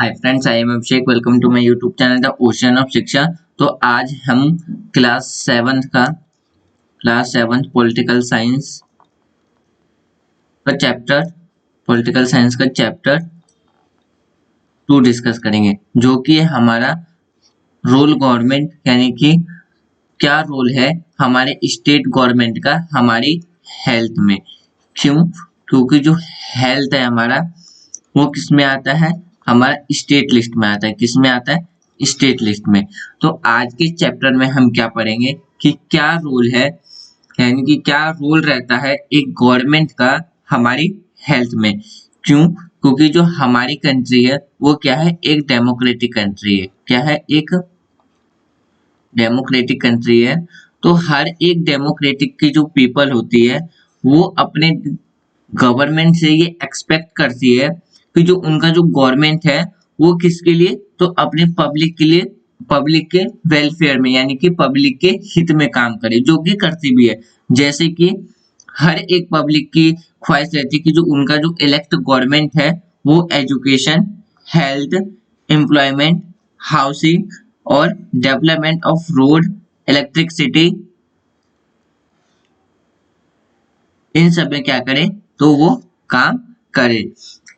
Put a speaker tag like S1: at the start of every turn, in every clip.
S1: Hi friends, I am Abhishek. Welcome to my YouTube channel the ocean of Shiksha. तो आज हम class seventh political science का chapter 2 discuss करेंगे, जो कि हमारा रोल गवर्नमेंट, यानी कि क्या रोल है हमारे स्टेट गवर्नमेंट का हमारी हेल्थ में। क्योंकि जो हेल्थ है हमारा, वो किस में आता है? हमारा स्टेट लिस्ट में आता है। किस में आता है? स्टेट लिस्ट में। तो आज के चैप्टर में हम क्या पढ़ेंगे कि क्या रोल है, यानी कि क्या रोल रहता है एक गवर्नमेंट का हमारी हेल्थ में। क्योंकि जो हमारी कंट्री है वो क्या है? एक डेमोक्रेटिक कंट्री है। क्या है? एक डेमोक्रेटिक कंट्री है। तो हर एक डेमोक्रेटिक की जो पीपल होती है वो अपने गवर्नमेंट से ये एक्सपेक्ट करती है कि जो उनका जो गवर्नमेंट है वो किसके लिए? तो अपने पब्लिक के लिए, पब्लिक के वेलफेयर में, यानी कि पब्लिक के हित में काम करे, जो कि करती भी है। जैसे कि हर एक पब्लिक की ख्वाहिश रहती है कि जो उनका जो इलेक्ट गवर्नमेंट है वो एजुकेशन, हेल्थ, एम्प्लॉयमेंट, हाउसिंग और डेवलपमेंट ऑफ रोड, इलेक्ट्रिसिटी, इन सब में क्या करे? तो वो काम करे।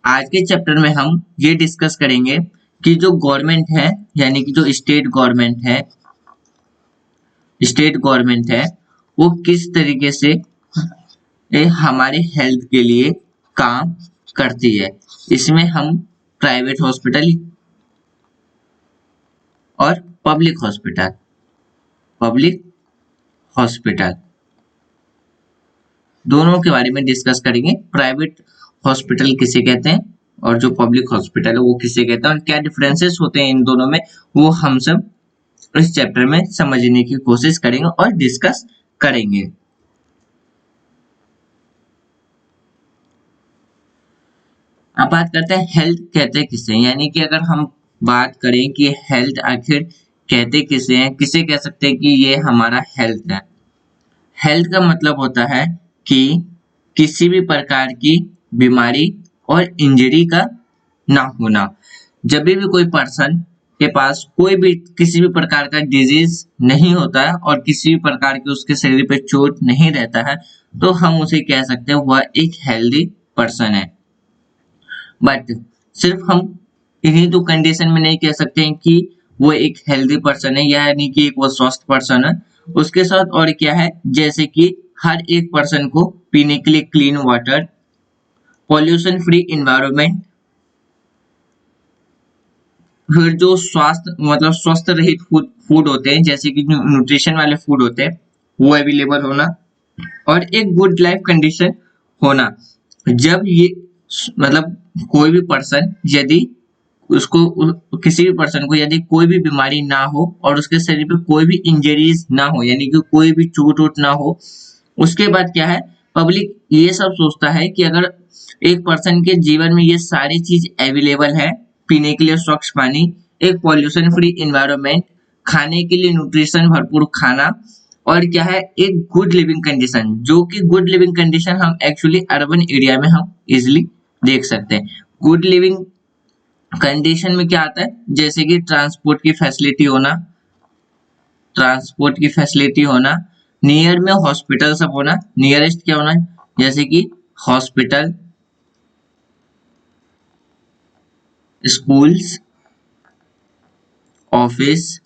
S1: आज के चैप्टर में हम ये डिस्कस करेंगे कि जो गवर्नमेंट है, यानी कि जो स्टेट गवर्नमेंट है वो किस तरीके से हमारे हेल्थ के लिए काम करती है। इसमें हम प्राइवेट हॉस्पिटल और पब्लिक हॉस्पिटल दोनों के बारे में डिस्कस करेंगे। प्राइवेट हॉस्पिटल किसे कहते हैं और जो पब्लिक हॉस्पिटल है वो किसे कहते हैं, और क्या डिफरेंसेस होते हैं इन दोनों में, वो हम सब इस चैप्टर में समझने की कोशिश करेंगे और डिस्कस करेंगे। अब बात करते हैं हेल्थ कहते किसे, यानी कि अगर हम बात करें कि हेल्थ आखिर कहते किसे हैं, किसे कह सकते हैं कि ये हमारा हेल्थ है। हेल्थ का मतलब होता है कि किसी भी प्रकार की बीमारी और इंजरी का ना होना। जब भी कोई पर्सन के पास कोई भी किसी भी प्रकार का डिजीज नहीं होता है और किसी भी प्रकार की उसके शरीर पे चोट नहीं रहता है, तो हम उसे कह सकते हैं वह एक हेल्दी पर्सन है। बट सिर्फ हम इन्हीं दो कंडीशन में नहीं कह सकते हैं कि वो एक हेल्दी पर्सन है, यानी कि वो स्वस्थ पर्सन है। उसके साथ और क्या है, जैसे कि हर एक पर्सन को पीने के लिए clean water, pollution free environment, फिर जो स्वास्थ्य मतलब स्वस्थ रहित फूड होते हैं, जैसे कि न्यूट्रिशन वाले फूड होते हैं वो अवेलेबल होना, और एक गुड लाइफ कंडीशन होना। जब ये मतलब कोई भी पर्सन यदि किसी भी पर्सन को यदि कोई भी बीमारी ना हो और उसके शरीर पे कोई भी इंजरीज ना हो, यानी कि कोई भी चोट वोट ना हो, उसके बाद क्या है, पब्लिक ये सब सोचता है कि अगर एक पर्सन के जीवन में ये सारी चीज अवेलेबल है, पीने के लिए स्वच्छ पानी, एक पॉल्यूशन फ्री इन्वायरमेंट, खाने के लिए न्यूट्रिशन भरपूर खाना, और क्या है, एक गुड लिविंग कंडीशन, जो कि गुड लिविंग कंडीशन हम एक्चुअली अर्बन एरिया में हम इजिली देख सकते हैं। गुड लिविंग कंडीशन में क्या आता है, जैसे कि ट्रांसपोर्ट की फैसिलिटी होना, नियर में हॉस्पिटल सब होना, नियरेस्ट क्या होना, जैसे कि hospital, schools, office,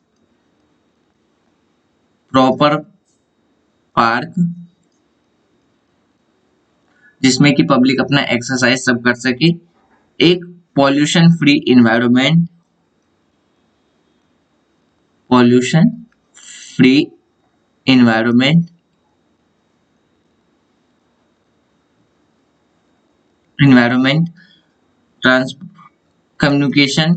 S1: proper park, जिसमें कि पब्लिक अपना एक्सरसाइज सब कर सके, एक pollution free environment, trans communication,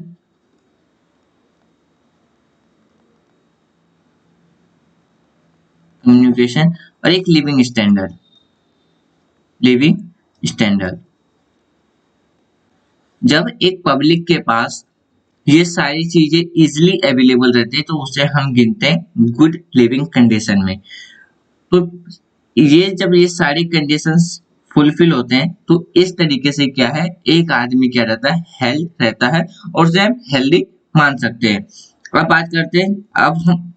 S1: और एक लिविंग स्टैंडर्ड। जब एक पब्लिक के पास ये सारी चीजें इजिली अवेलेबल रहती है तो उसे हम गिनते हैं गुड लिविंग कंडीशन में। तो ये जब ये सारी कंडीशंस फुलफिल होते हैं, तो इस तरीके से क्या है, एक आदमी क्या रहता है, हेल्थ रहता है और उसे हम हेल्दी मान सकते हैं। अब बात करते हैं, अब हम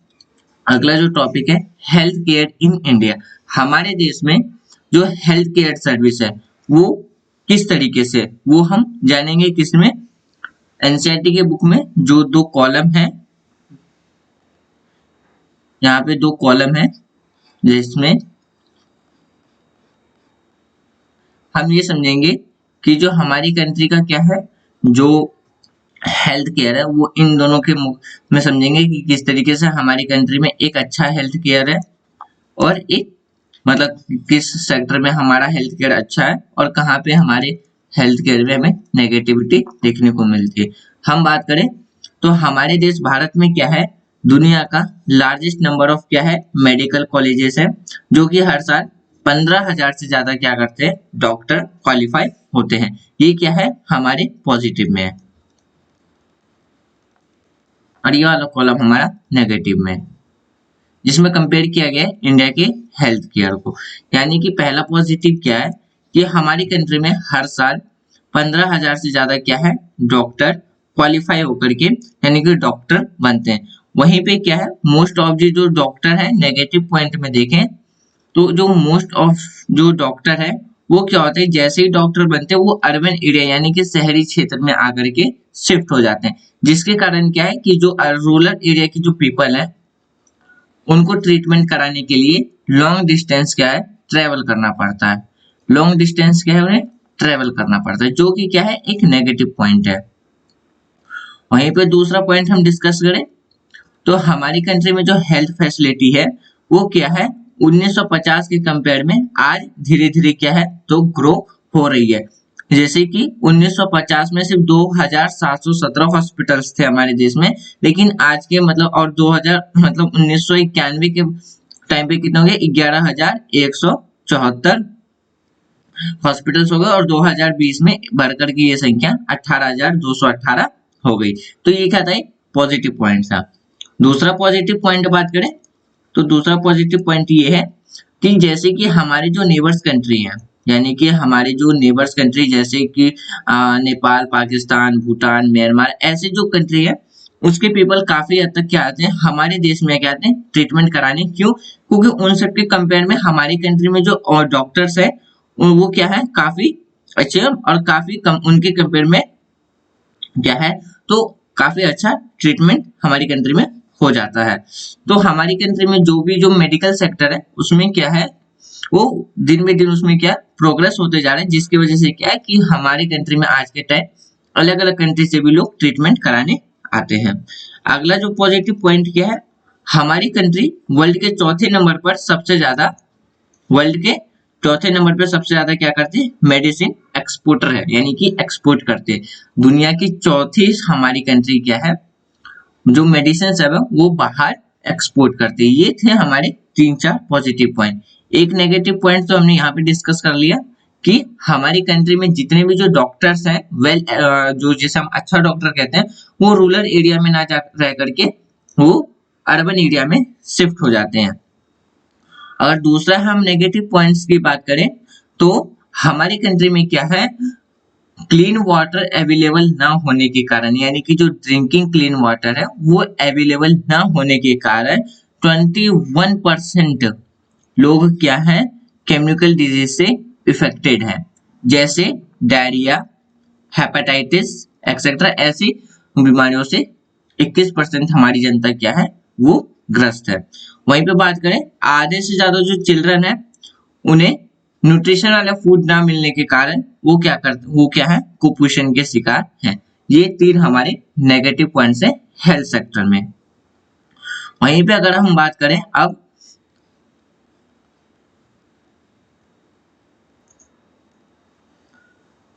S1: अगला जो टॉपिक है हेल्थ केयर इन इंडिया। हमारे देश में जो हेल्थ केयर सर्विस है वो किस तरीके से, वो हम जानेंगे किसमें, एनसीईआरटी के बुक में जो 2 कॉलम है, यहाँ पे 2 कॉलम है जिसमें हम ये समझेंगे कि जो हमारी कंट्री का क्या है, जो हेल्थ केयर है वो इन दोनों के में समझेंगे कि किस तरीके से हमारी कंट्री में एक अच्छा हेल्थ केयर है और एक मतलब किस सेक्टर में हमारा हेल्थ केयर अच्छा है और कहाँ पे हमारे हेल्थ केयर में हमें नेगेटिविटी देखने को मिलती है। हम बात करें तो हमारे देश भारत में क्या है, दुनिया का लार्जेस्ट नंबर ऑफ क्या है, मेडिकल कॉलेजेस है, जो कि हर साल 15,000 से ज्यादा क्या करते हैं, डॉक्टर क्वालिफाई होते हैं। ये क्या है, हमारे पॉजिटिव में है और ये वाला कॉलम हमारा नेगेटिव में है, जिसमें कंपेयर किया गया है इंडिया के हेल्थ केयर को। यानी कि पहला पॉजिटिव क्या है कि हमारी कंट्री में हर साल 15,000 से ज्यादा क्या है, डॉक्टर क्वालिफाई होकर के यानी कि डॉक्टर बनते हैं। वहीं पे क्या है, मोस्ट ऑफ दी जो डॉक्टर है, नेगेटिव पॉइंट में देखें तो जो मोस्ट ऑफ जो डॉक्टर है वो क्या होता है, जैसे ही डॉक्टर बनते हैं वो अर्बन एरिया यानी कि शहरी क्षेत्र में आकर के शिफ्ट हो जाते हैं, जिसके कारण क्या है कि जो रूरल एरिया की जो पीपल है उनको ट्रीटमेंट कराने के लिए लॉन्ग डिस्टेंस क्या है, ट्रेवल करना पड़ता है। लॉन्ग डिस्टेंस क्या है, उन्हें ट्रेवल करना पड़ता है, जो कि क्या है, एक नेगेटिव पॉइंट है। वहीं पे दूसरा पॉइंट हम डिस्कस करें तो हमारी कंट्री में जो हेल्थ फैसिलिटी है वो क्या है, 1950 के कंपेयर में आज धीरे धीरे क्या है, तो ग्रो हो रही है। जैसे कि 1950 में सिर्फ 2,717 हॉस्पिटल्स थे हमारे देश में, लेकिन आज के मतलब और 2000 मतलब 1991 के टाइम पे कितने हो गए, 11,174 हॉस्पिटल्स हो गए और 2020 में बढ़कर की ये संख्या 18,218 हो गई। तो ये क्या था, पॉजिटिव पॉइंट था। दूसरा पॉजिटिव पॉइंट बात करें तो दूसरा पॉजिटिव पॉइंट ये है कि जैसे कि हमारे जो नेबर्स कंट्री हैं, यानी कि हमारे जो नेबर्स कंट्री जैसे कि नेपाल, पाकिस्तान, भूटान, म्यांमार, ऐसे जो कंट्री है उसके पीपल काफी हद तक क्या आते हैं हमारे देश में, क्या आते हैं ट्रीटमेंट कराने। क्यों? क्योंकि उन सबके कंपेयर में हमारी कंट्री में जो डॉक्टर्स है वो क्या है, काफी अच्छे और काफी कम उनके कंपेयर में क्या है, तो काफी अच्छा ट्रीटमेंट हमारी कंट्री में हो जाता है। तो हमारी कंट्री में जो मेडिकल सेक्टर है उसमें क्या है, वो दिन में दिन उसमें क्या प्रोग्रेस होते जा रहे हैं, जिसकी वजह से क्या है कि हमारी कंट्री में आज के टाइम अलग अलग कंट्री से भी लोग ट्रीटमेंट कराने आते हैं। अगला जो पॉजिटिव पॉइंट क्या है, हमारी कंट्री वर्ल्ड के चौथे नंबर पर सबसे ज्यादा क्या करते हैं, मेडिसिन एक्सपोर्टर है, यानी कि एक्सपोर्ट करते हैं। दुनिया की चौथी हमारी कंट्री क्या है, जो मेडिसिन है वो बाहर एक्सपोर्ट करते हैं। ये थे हमारे 3-4 पॉजिटिव पॉइंट। एक नेगेटिव पॉइंट तो हमने यहाँ पे डिस्कस कर लिया कि हमारी कंट्री में जितने भी जो डॉक्टर्स हैं जो जिसे हम अच्छा डॉक्टर कहते हैं वो रूरल एरिया में ना जा रह करके वो अर्बन एरिया में शिफ्ट हो जाते हैं। अगर दूसरा हम नेगेटिव पॉइंट्स की बात करें तो हमारी कंट्री में क्या है, क्लीन वाटर अवेलेबल ना होने के कारण, यानी कि जो ड्रिंकिंग क्लीन वाटर है वो अवेलेबल ना होने के कारण 21% लोग क्या है, केमिकल डिजीज से इफेक्टेड है, जैसे डायरिया, हेपेटाइटिस एक्सेट्रा। ऐसी बीमारियों से 21% हमारी जनता क्या है, वो ग्रस्त है। वहीं पे बात करें, आधे से ज्यादा जो चिल्ड्रन है उन्हें न्यूट्रिशन वाला फूड ना मिलने के कारण वो क्या है, कुपोषण के शिकार हैं। ये 3 हमारे नेगेटिव पॉइंट्स है हेल्थ सेक्टर में। वहीं पे अगर हम बात करें अब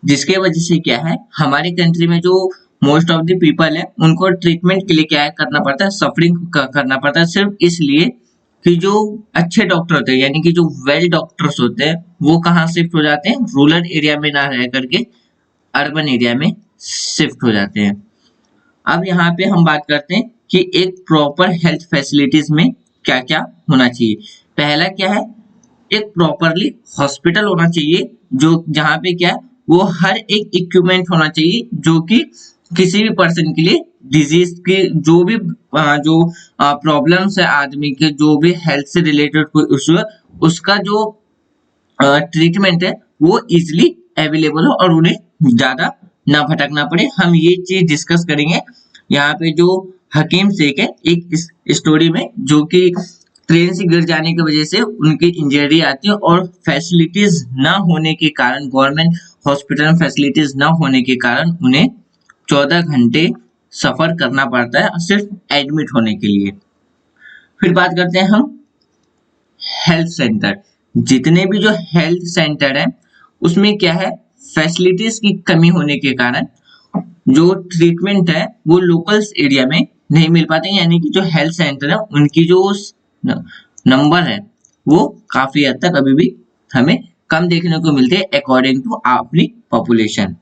S1: जिसके वजह से क्या है, हमारी कंट्री में जो मोस्ट ऑफ द पीपल है उनको ट्रीटमेंट के लिए क्या करना पड़ता है, सफरिंग करना पड़ता है, सिर्फ इसलिए कि जो अच्छे डॉक्टर होते हैं यानी कि जो वेल डॉक्टर्स होते हैं वो कहाँ शिफ्ट हो जाते हैं, रूरल एरिया में ना रह करके अर्बन एरिया में शिफ्ट हो जाते हैं। अब यहाँ पे हम बात करते हैं कि एक प्रॉपर हेल्थ फैसिलिटीज में क्या क्या होना चाहिए। पहला क्या है, एक प्रॉपरली हॉस्पिटल होना चाहिए जो जहाँ पे क्या है वो हर एक इक्विपमेंट होना चाहिए जो कि किसी भी पर्सन के लिए डिजीज के जो भी जो प्रॉब्लम्स है आदमी के जो भी हेल्थ से रिलेटेड कोई इशू है उसका जो ट्रीटमेंट है वो इजिली अवेलेबल हो और उन्हें ज्यादा ना भटकना पड़े। हम ये चीज डिस्कस करेंगे। यहाँ पे जो हकीम शेख है एक स्टोरी में जो कि ट्रेन से गिर जाने की वजह से उनकी इंजरी आती है और फैसिलिटीज ना होने के कारण गवर्नमेंट हॉस्पिटल में फैसिलिटीज ना होने के कारण उन्हें 14 घंटे सफर करना पड़ता है सिर्फ एडमिट होने के लिए। फिर बात करते हैं हम हेल्थ सेंटर। जितने भी जो हेल्थ सेंटर है उसमें क्या है फैसिलिटीज की कमी होने के कारण जो ट्रीटमेंट है वो लोकल्स एरिया में नहीं मिल पाते, यानी कि जो हेल्थ सेंटर है उनकी जो नंबर है वो काफी हद तक अभी भी हमें कम देखने को मिलते हैं अकॉर्डिंग टू अपनी पॉपुलेशन।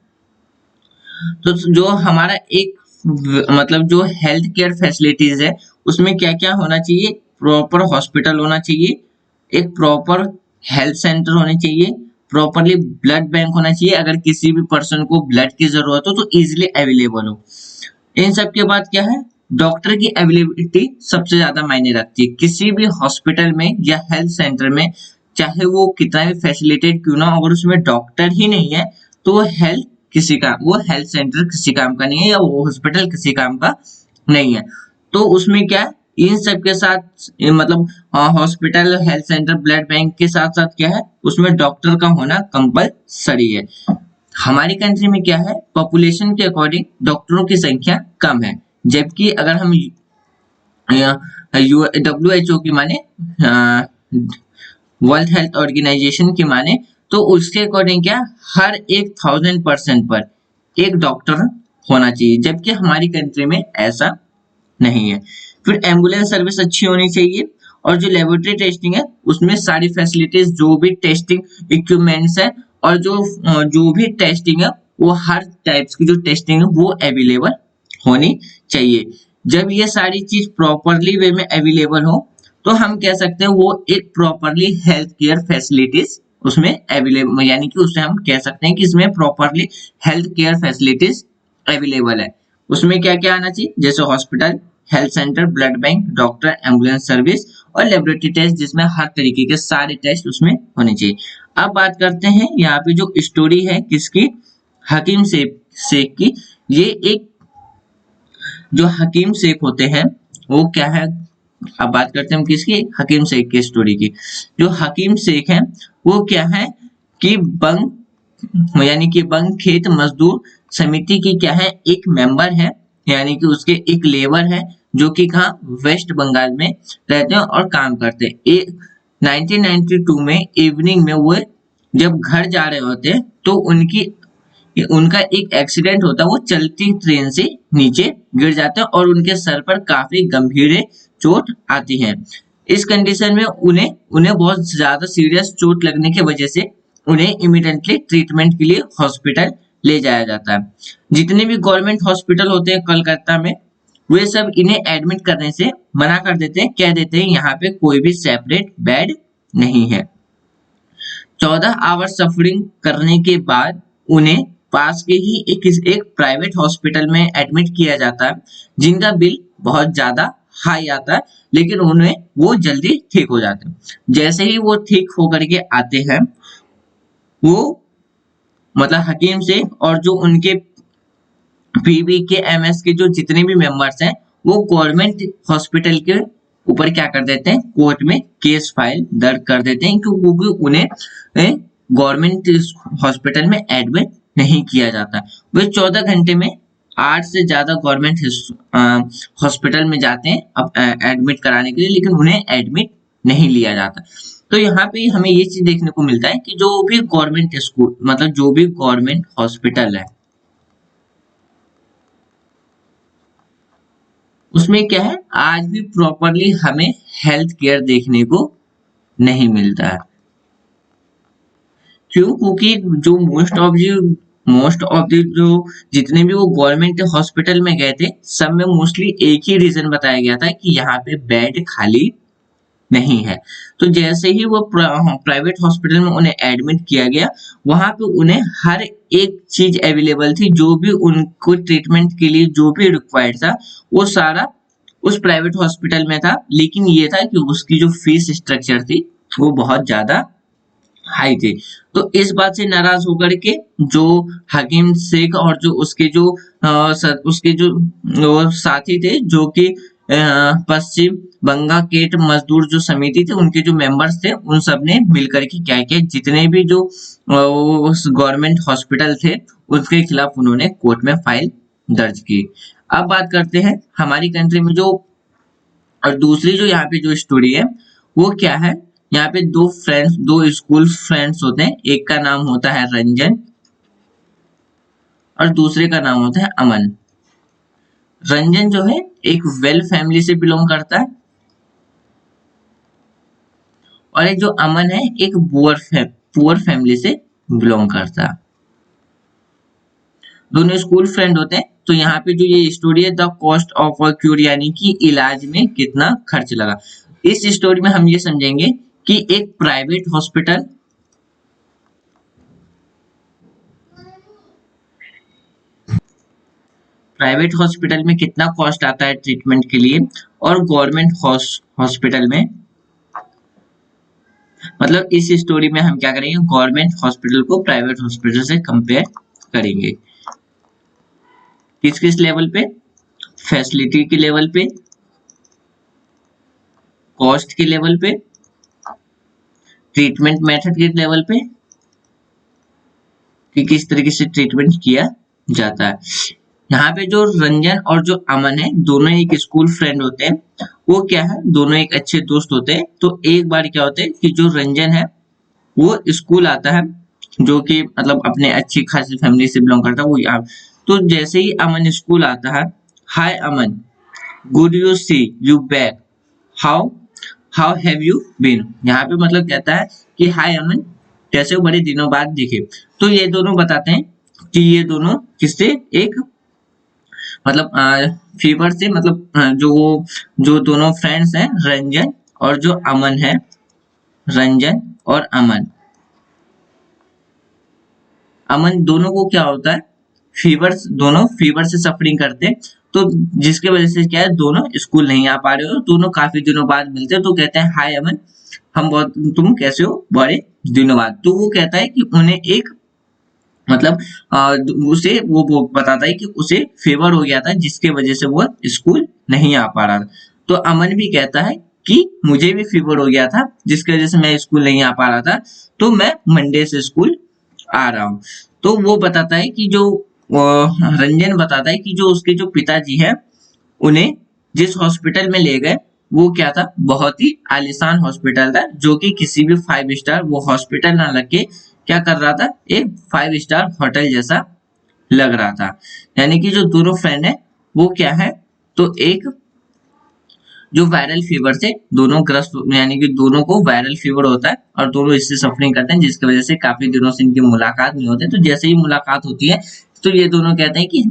S1: तो जो हमारा एक मतलब जो हेल्थ केयर फैसिलिटीज है उसमें क्या क्या होना चाहिए, प्रॉपर हॉस्पिटल होना चाहिए, एक प्रॉपर हेल्थ सेंटर होने चाहिए, प्रॉपरली ब्लड बैंक होना चाहिए अगर किसी भी पर्सन को ब्लड की जरूरत हो तो इजीली अवेलेबल हो। इन सब के बाद क्या है डॉक्टर की अवेलेबिलिटी सबसे ज्यादा मायने रखती है किसी भी हॉस्पिटल में या हेल्थ सेंटर में, चाहे वो कितना भी फैसिलिटेड क्यों ना हो, अगर उसमें डॉक्टर ही नहीं है तो वो हेल्थ सेंटर किसी काम का नहीं है या वो हॉस्पिटल किसी काम का नहीं है। तो उसमें क्या है इन सब के साथ मतलब hospital health centre blood bank के साथ साथ क्या है उसमें डॉक्टर का होना कंपलसरी है। हमारी कंट्री में क्या है पॉपुलेशन के अकॉर्डिंग डॉक्टरों की संख्या कम है, जबकि अगर हम WHO की माने वर्ल्ड हेल्थ ऑर्गेनाइजेशन की माने तो उसके अकॉर्डिंग क्या हर 1000% पर एक डॉक्टर होना चाहिए, जबकि हमारी कंट्री में ऐसा नहीं है। फिर एम्बुलेंस सर्विस अच्छी होनी चाहिए और जो लेबोरेटरी टेस्टिंग है उसमें सारी फैसिलिटीज जो भी टेस्टिंग इक्विपमेंट्स है और जो भी टेस्टिंग है वो हर टाइप्स की जो टेस्टिंग है वो अवेलेबल होनी चाहिए। जब ये सारी चीज प्रॉपरली वे में अवेलेबल हो तो हम कह सकते हैं वो एक प्रॉपरली हेल्थ केयर फैसिलिटीज उसमें अवेलेबल, यानी कि उससे हम कह सकते हैं कि इसमें properly health care facilities available है। उसमें क्या क्या आना चाहिए जैसे hospital, health centre, blood bank, doctor, ambulance service और लेबोरेटरी टेस्ट जिसमें हर तरीके के सारे टेस्ट उसमें होने चाहिए। अब बात करते हैं यहाँ पे जो स्टोरी है किसकी, हकीम शेख की। ये एक जो हकीम शेख होते हैं वो क्या है, अब बात करते हैं हम किसकी, हकीम शेख की स्टोरी की। जो हकीम शेख है वो क्या है कि बंग खेत मजदूर समिति की क्या है एक मेंबर है, यानी कि उसके एक लेबर है जो कि कहाँ वेस्ट बंगाल में रहते हैं और काम करते हैं। 1992 में इवनिंग में वो जब घर जा रहे होते हैं तो उनका एक एक्सीडेंट होता है, वो चलती ट्रेन से नीचे गिर जाते हैं और उनके सर पर काफी गंभीर चोट आती है। इस कंडीशन में उन्हें बहुत ज्यादा सीरियस चोट लगने की वजह से उन्हें इमीडिएटली ट्रीटमेंट के लिए हॉस्पिटल ले जाया जाता है। जितने भी गवर्नमेंट हॉस्पिटल होते हैं कलकत्ता में वे सब इन्हें एडमिट करने से मना कर देते हैं, कह देते हैं यहाँ पे कोई भी सेपरेट बेड नहीं है। 14 आवर सफरिंग करने के बाद उन्हें पास के ही एक प्राइवेट हॉस्पिटल में एडमिट किया जाता है जिनका बिल बहुत ज्यादा हाई आता है, लेकिन उन्हें वो जल्दी ठीक हो जाते हैं। जैसे ही वो ठीक होकर के आते हैं वो मतलब हकीम से और जो उनके PBKMS के जो जितने भी मेंबर्स हैं वो गवर्नमेंट हॉस्पिटल के ऊपर क्या कर देते हैं कोर्ट में केस फाइल दर्ज कर देते हैं क्योंकि उन्हें गवर्नमेंट हॉस्पिटल में एडमिट नहीं किया जाता। वे 14 घंटे में 8 से ज्यादा गवर्नमेंट हॉस्पिटल में जाते हैं अब एडमिट कराने के लिए, लेकिन उन्हें एडमिट नहीं लिया जाता। तो यहाँ पे हमें ये चीज देखने को मिलता है कि जो भी गवर्नमेंट स्कूल मतलब जो भी गवर्नमेंट हॉस्पिटल है उसमें क्या है आज भी प्रॉपरली हमें हेल्थ केयर देखने को नहीं मिलता है। क्यों? क्योंकि जो मोस्ट ऑफ द जो जितने भी वो गवर्नमेंट हॉस्पिटल में गए थे सब में मोस्टली एक ही रीजन बताया गया था कि यहाँ पे बेड खाली नहीं है। तो जैसे ही वो प्राइवेट हॉस्पिटल में उन्हें एडमिट किया गया, वहां पे उन्हें हर एक चीज अवेलेबल थी, जो भी उनको ट्रीटमेंट के लिए जो भी रिक्वायर्ड था वो सारा उस प्राइवेट हॉस्पिटल में था। लेकिन ये था कि उसकी जो फीस स्ट्रक्चर थी वो बहुत ज्यादा हाई थी। तो इस बात से नाराज होकर के जो हकीम शेख और जो उसके जो उसके जो वो साथी थे, जो कि पश्चिम बंगा केट मजदूर जो समिति थे उनके जो मेंबर्स थे, उन सब ने मिलकर के क्या किया, जितने भी जो उस गवर्नमेंट हॉस्पिटल थे उसके खिलाफ उन्होंने कोर्ट में फाइल दर्ज की। अब बात करते हैं हमारी कंट्री में जो और दूसरी जो यहाँ पे जो स्टोरी है वो क्या है। यहाँ पे दो स्कूल फ्रेंड्स होते हैं, एक का नाम होता है रंजन और दूसरे का नाम होता है अमन। रंजन जो है एक वेल फैमिली से बिलोंग करता है और एक जो अमन है एक पुअर फैमिली से बिलोंग करता है। दोनों स्कूल फ्रेंड होते हैं। तो यहाँ पे जो ये स्टोरी है the cost of a cure, यानी कि इलाज में कितना खर्च लगा। इस स्टोरी में हम ये समझेंगे कि एक प्राइवेट हॉस्पिटल में कितना कॉस्ट आता है ट्रीटमेंट के लिए, और गवर्नमेंट हॉस्पिटल में, मतलब इस स्टोरी में हम क्या करेंगे, गवर्नमेंट हॉस्पिटल को प्राइवेट हॉस्पिटल से कंपेयर करेंगे। किस किस लेवल पे, फैसिलिटी के लेवल पे, कॉस्ट के लेवल पे, ट्रीटमेंट मेथड के लेवल पे, कि किस तरीके से ट्रीटमेंट किया जाता है। यहाँ पे जो रंजन और जो अमन है दोनों एक स्कूल फ्रेंड होते हैं। वो क्या है, दोनों एक अच्छे दोस्त होते हैं। तो एक बार क्या होता है कि जो रंजन है वो स्कूल आता है, जो कि मतलब अपने अच्छी खासी फैमिली से बिलोंग करता है वो यहाँ। तो जैसे ही अमन स्कूल आता है, hi Aman, good you see you back, how how have you been. यहाँ पे मतलब कहता है कि हाय अमन, कैसे हो, बड़े दिनों बाद दिखे। तो ये दोनों बताते हैं कि ये दोनों किससे, एक मतलब फीवर से, मतलब जो दोनों फ्रेंड्स हैं रंजन और जो अमन है, रंजन और अमन दोनों को क्या होता है, दोनों फीवर से सफरिंग करते हैं। तो जिसके वजह से क्या है, दोनों स्कूल नहीं आ पा रहे हो, दोनों काफी दिनों बाद मिलते हैं। तो कहते हैं हाय अमन, तुम कैसे हो, बड़े दिनों बाद। तो वो कहता है कि उन्हें एक मतलब उसे वो बताता है कि उसे फीवर हो गया था, जिसके वजह से वो स्कूल नहीं आ पा रहा था। तो अमन भी कहता है कि मुझे भी फीवर हो गया था, जिसकी वजह से मैं स्कूल नहीं आ पा रहा था, तो मैं मंडे से स्कूल आ रहा हूँ। तो वो बताता है कि जो रंजन बताता है कि जो उसके जो पिताजी है, उन्हें जिस हॉस्पिटल में ले गए वो क्या था, बहुत ही आलीशान हॉस्पिटल था, जो कि किसी भी 5 स्टार वो हॉस्पिटल ना लग के क्या कर रहा था, एक 5 स्टार होटल जैसा लग रहा था। यानी कि जो दोनों फ्रेंड है वो क्या है, तो एक जो वायरल फीवर से दोनों ग्रस्त, यानी कि दोनों को वायरल फीवर होता है और दोनों इससे सफरिंग करते हैं, जिसकी वजह से काफी दिनों से इनकी मुलाकात नहीं होती। तो जैसे ही मुलाकात होती है तो ये दोनों कहते हैं कि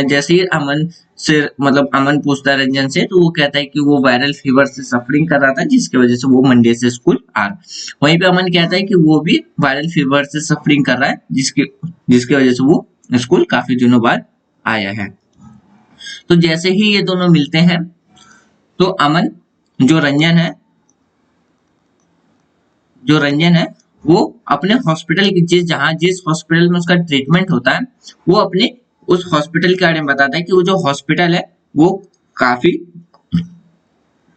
S1: जैसे ही अमन से मतलब अमन पूछता है रंजन से, तो वो कहता है कि वो वायरल फीवर से सफरिंग कर रहा था, जिसकी वजह से वो मंडे से स्कूल आ रहा। वहीं पे अमन कहता है कि वो भी वायरल फीवर से सफरिंग कर रहा है, जिसकी वजह से वो स्कूल काफी दिनों बाद आया है। तो जैसे ही ये दोनों मिलते हैं, तो अमन जो रंजन है वो अपने हॉस्पिटल की जिस हॉस्पिटल में उसका ट्रीटमेंट होता है, वो अपने उस हॉस्पिटल के बारे में बताता है कि वो जो हॉस्पिटल है वो काफी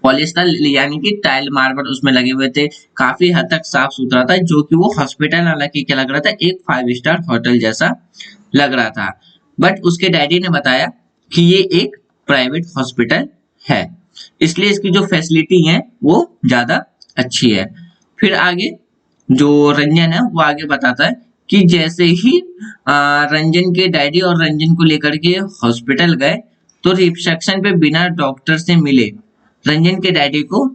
S1: पॉलिश था, यानी कि टाइल मार्बल उसमें लगे हुए थे, काफी हद तक साफ सुथरा था, जो कि वो हॉस्पिटल, हालांकि क्या लग रहा था, एक 5 स्टार होटल जैसा लग रहा था। बट उसके डैडी ने बताया कि ये एक प्राइवेट हॉस्पिटल है, इसलिए इसकी जो फैसिलिटी है वो ज्यादा अच्छी है। फिर आगे जो रंजन है वो आगे बताता है कि जैसे ही रंजन के डैडी और रंजन को लेकर के हॉस्पिटल गए, तो रिसेप्शन पे बिना डॉक्टर से मिले रंजन के डैडी को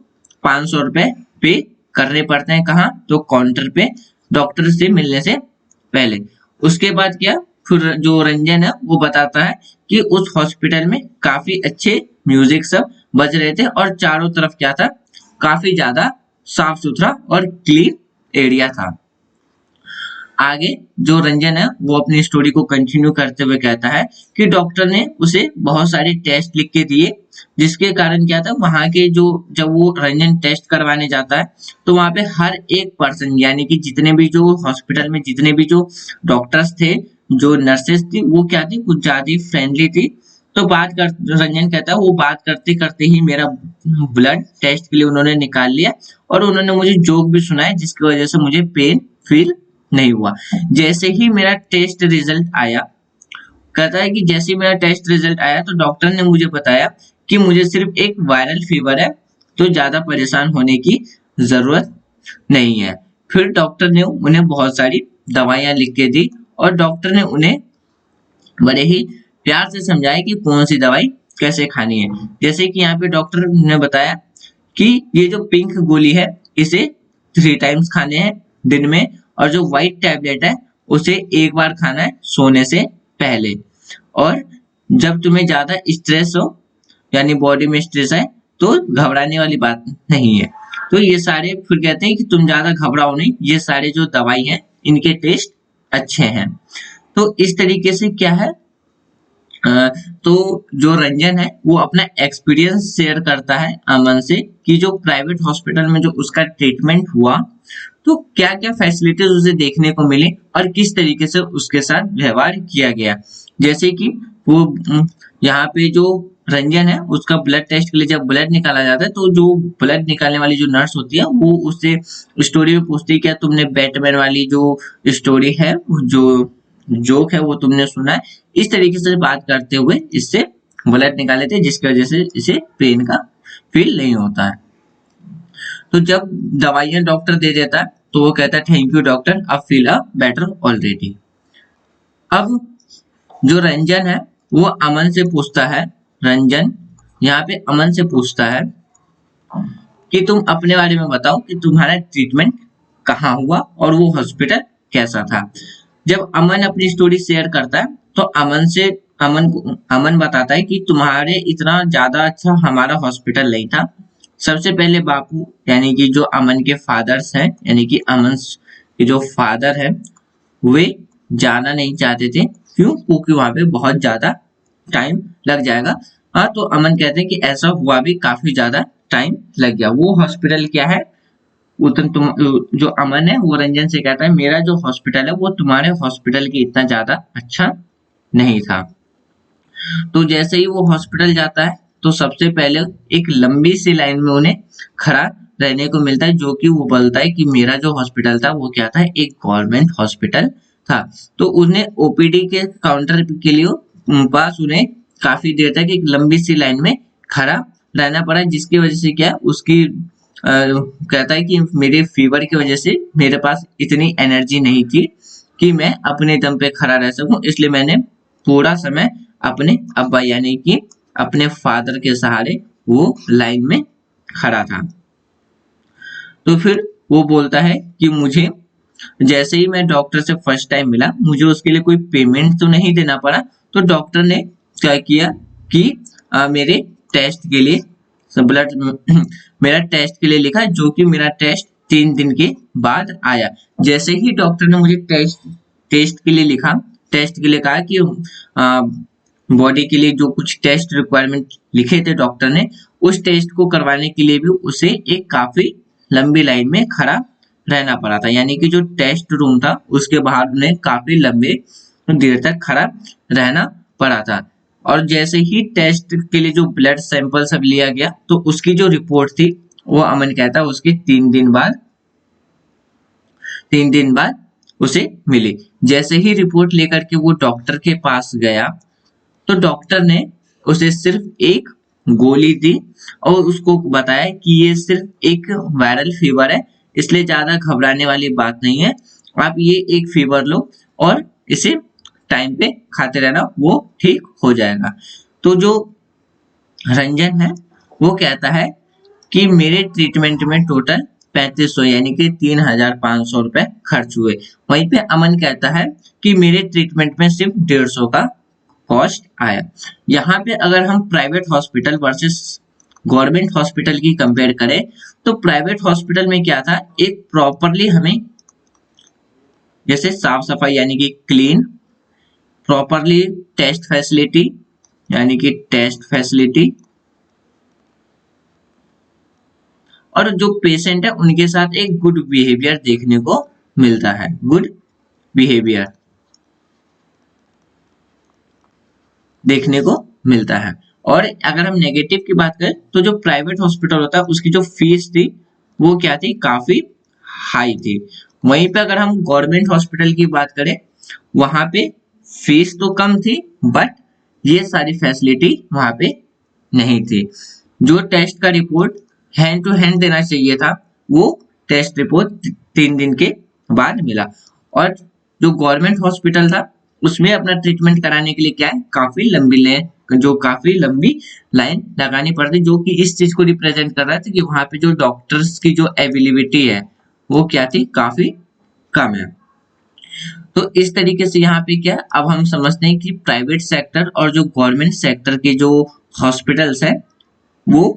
S1: 500 रुपए पे करने पड़ते हैं। कहाँ, तो काउंटर पे, डॉक्टर से मिलने से पहले। उसके बाद क्या, फिर जो रंजन है वो बताता है कि उस हॉस्पिटल में काफी अच्छे म्यूजिक सब बज रहे थे और चारों तरफ क्या था, काफी ज्यादा साफ सुथरा और क्लीन एरिया था। आगे जो रंजन है वो अपनी स्टोरी को कंटिन्यू करते हुए कहता है कि डॉक्टर ने उसे बहुत सारे टेस्ट लिख के दिए, जिसके कारण क्या था, वहां के जो जब वो रंजन टेस्ट करवाने जाता है तो वहां पे हर एक पर्सन, यानी कि जितने भी जो हॉस्पिटल में जितने भी जो डॉक्टर्स थे, जो नर्सेस थी, वो क्या थी, कुछ ज्यादा फ्रेंडली थी। तो रंजन कहता है वो बात करते करते ही मेरा ब्लड टेस्ट के लिए उन्होंने निकाल लिया और उन्होंने मुझे जोक भी सुनाया, जिसकी वजह से मुझे पेन फील नहीं हुआ। जैसे ही मेरा टेस्ट रिजल्ट आया, कहता है कि जैसे ही मेरा टेस्ट रिजल्ट आया तो डॉक्टर ने मुझे बताया कि मुझे सिर्फ एक वायरल फीवर है, तो ज्यादा परेशान होने की जरूरत नहीं है। फिर डॉक्टर ने उन्हें बहुत सारी दवाइयां लिख के दी और डॉक्टर ने उन्हें बड़े ही प्यार से समझाया कि कौन सी दवाई कैसे खानी है। जैसे कि यहाँ पे डॉक्टर ने बताया कि ये जो पिंक गोली है इसे 3 टाइम्स खाने हैं दिन में, और जो व्हाइट टैबलेट है उसे एक बार खाना है सोने से पहले। और जब तुम्हें ज्यादा स्ट्रेस हो, यानी बॉडी में स्ट्रेस है, तो घबराने वाली बात नहीं है। तो ये सारे फिर कहते हैं कि तुम ज्यादा घबराओ नहीं, ये सारे जो दवाई हैं इनके टेस्ट अच्छे हैं। तो इस तरीके से क्या है, तो जो रंजन है वो अपना एक्सपीरियंस शेयर करता है अमन से कि जो प्राइवेट हॉस्पिटल में जो उसका ट्रीटमेंट हुआ तो क्या क्या फैसिलिटीज उसे देखने को मिली और किस तरीके से उसके साथ व्यवहार किया गया। जैसे कि वो यहाँ पे जो रंजन है उसका ब्लड टेस्ट के लिए जब ब्लड निकाला जाता है तो जो ब्लड निकालने वाली जो नर्स होती है वो उससे स्टोरी में पूछती है क्या तुमने बैटमैन वाली जो स्टोरी है, जो जोक है, वो तुमने सुना है। इस तरीके से बात करते हुए इससे ब्लड निकाले थे, जिसकी वजह से इसे पेन का फील नहीं होता है। तो जब दवाइयां डॉक्टर दे देता है तो वो कहता है थैंक यू डॉक्टर, अब फील अ बेटर ऑलरेडी। अब जो रंजन है वो अमन से पूछता है, रंजन यहाँ पे अमन से पूछता है कि तुम अपने बारे में बताओ कि तुम्हारा ट्रीटमेंट कहाँ हुआ और वो हॉस्पिटल कैसा था। जब अमन अपनी स्टोरी शेयर करता है तो अमन बताता है कि तुम्हारे इतना ज्यादा अच्छा हमारा हॉस्पिटल नहीं था। सबसे पहले बापू यानी कि जो अमन के फादर्स हैं, यानी कि अमन के जो फादर है वे जाना नहीं चाहते थे। क्यों? क्योंकि वहां पे बहुत ज्यादा टाइम लग जाएगा। हाँ, तो अमन कहते हैं कि ऐसा हुआ भी, काफी ज्यादा टाइम लग गया। वो हॉस्पिटल क्या है, तुम जो अमन है वो रंजन से कहता है मेरा जो हॉस्पिटल है वो तुम्हारे हॉस्पिटल के इतना ज्यादा अच्छा नहीं था। तो जैसे ही वो हॉस्पिटल जाता है तो सबसे पहले एक लंबी सी लाइन में उन्हें खड़ा रहने को मिलता है, जो कि वो बोलता है कि मेरा जो हॉस्पिटल था वो क्या था, एक गवर्नमेंट हॉस्पिटल था। तो उन्हें ओपीडी के काउंटर के लिए पास उन्हें काफी देर तक एक लंबी सी लाइन में खड़ा रहना पड़ा, जिसकी वजह से क्या उसकी कहता है कि मेरे फीवर की वजह से मेरे पास इतनी एनर्जी नहीं थी कि मैं अपने दम पे खड़ा रह सकूं, इसलिए मैंने पूरा समय अपने अब्बा यानी कि अपने फादर के सहारे वो लाइन में खड़ा था। तो फिर वो बोलता है कि मुझे जैसे ही मैं डॉक्टर से फर्स्ट टाइम मिला मुझे उसके लिए कोई पेमेंट तो नहीं देना पड़ा। तो डॉक्टर ने क्या किया कि मेरे टेस्ट के लिए ब्लड मेरा टेस्ट के लिए लिखा, जो कि मेरा टेस्ट 3 दिन के बाद आया। जैसे ही डॉक्टर ने मुझे टेस्ट के लिए लिखा, टेस्ट के लिए कहा कि बॉडी के लिए जो कुछ टेस्ट रिक्वायरमेंट लिखे थे डॉक्टर ने, उस टेस्ट को करवाने के लिए भी उसे एक काफी लंबी लाइन में खड़ा रहना पड़ा था। यानी कि जो टेस्ट रूम था उसके बाहर उन्हें काफी लंबे देर तक खड़ा रहना पड़ा था। और जैसे ही टेस्ट के लिए जो ब्लड सैंपल सब लिया गया तो उसकी जो रिपोर्ट थी वो अमन कहता है उसके 3 दिन बाद उसे मिली। जैसे ही रिपोर्ट लेकर के वो डॉक्टर के पास गया तो डॉक्टर ने उसे सिर्फ एक गोली दी और उसको बताया कि ये सिर्फ एक वायरल फीवर है, इसलिए ज्यादा घबराने वाली बात नहीं है, आप ये एक फीवर लो और इसे टाइम पे खाते रहना, वो ठीक हो जाएगा। तो जो रंजन है वो कहता है कि मेरे ट्रीटमेंट में टोटल 3500 यानी कि 3500 रुपए खर्च हुए। वहीं पे अमन कहता है कि मेरे ट्रीटमेंट में सिर्फ 150 का कॉस्ट आया। यहाँ पे अगर हम private hospital versus government hospital की कंपेयर करें तो प्राइवेट हॉस्पिटल में क्या था, एक प्रॉपरली हमें जैसे साफ सफाई यानी कि क्लीन, प्रॉपरली टेस्ट फैसिलिटी यानी कि टेस्ट फैसिलिटी, और जो पेशेंट है उनके साथ एक गुड बिहेवियर देखने को मिलता है, गुड बिहेवियर देखने को मिलता है। और अगर हम नेगेटिव की बात करें तो जो प्राइवेट हॉस्पिटल होता है उसकी जो फीस थी वो क्या थी, काफी हाई थी। वहीं पे अगर हम गवर्नमेंट हॉस्पिटल की बात करें वहां पे फीस तो कम थी बट ये सारी फैसिलिटी वहां पे नहीं थी। जो टेस्ट का रिपोर्ट हैंड टू हैंड देना चाहिए था वो टेस्ट रिपोर्ट 3 दिन के बाद मिला। और जो गवर्नमेंट हॉस्पिटल था उसमें अपना ट्रीटमेंट कराने के लिए क्या है, काफी लंबी लाइन लगानी पड़ती, जो कि इस चीज को रिप्रेजेंट कर रहा था कि वहां पे जो डॉक्टर्स की जो अवेलेबिलिटी है वो क्या थी, काफी कम है। तो इस तरीके से यहाँ पे क्या है, अब हम समझते हैं कि प्राइवेट सेक्टर और जो गवर्नमेंट सेक्टर के जो हॉस्पिटल्स है वो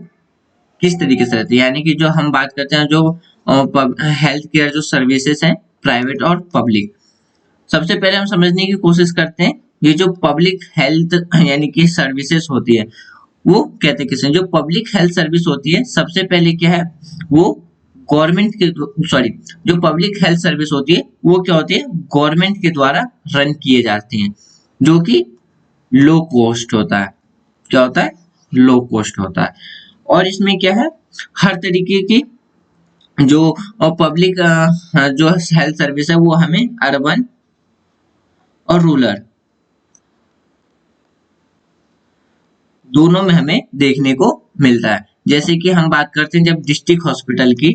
S1: किस तरीके से रहती है। यानी कि जो हम बात करते हैं जो हेल्थ केयर जो सर्विसेज हैं प्राइवेट और पब्लिक, सबसे पहले हम समझने की कोशिश करते हैं ये जो पब्लिक हेल्थ यानी कि सर्विसेज होती है वो कहते किसे, जो पब्लिक हेल्थ सर्विस होती है सबसे पहले क्या है वो गवर्नमेंट के जो पब्लिक हेल्थ सर्विस होती है वो क्या होती है, गवर्नमेंट के द्वारा रन किए जाते हैं, जो कि लो कॉस्ट होता है। क्या होता है, लो कॉस्ट होता है। और इसमें क्या है, हर तरीके की जो पब्लिक जो हेल्थ सर्विस है वो हमें अर्बन और रूरल दोनों में हमें देखने को मिलता है। जैसे कि हम बात करते हैं जब डिस्ट्रिक्ट हॉस्पिटल की,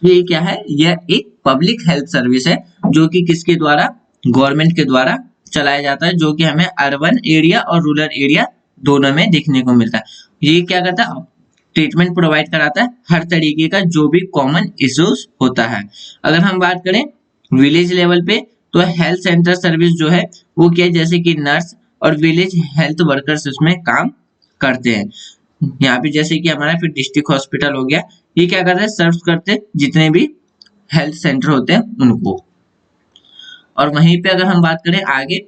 S1: ये क्या है, यह एक पब्लिक हेल्थ सर्विस है जो कि किसके द्वारा, गवर्नमेंट के द्वारा चलाया जाता है, जो कि हमें अर्बन एरिया और रूरल एरिया दोनों में देखने को मिलता है। ये क्या करता है, ट्रीटमेंट प्रोवाइड कराता है हर तरीके का जो भी कॉमन इश्यूज होता है। अगर हम बात करें विलेज लेवल पे तो हेल्थ सेंटर सर्विस जो है वो क्या है, जैसे कि नर्स और विलेज हेल्थ वर्कर्स इसमें काम करते हैं। यहाँ पे जैसे कि हमारा फिर डिस्ट्रिक्ट हॉस्पिटल हो गया, ये क्या करते हैं, सर्व करते हैं जितने भी हेल्थ सेंटर होते हैं उनको। और वहीं पे अगर हम बात करें आगे,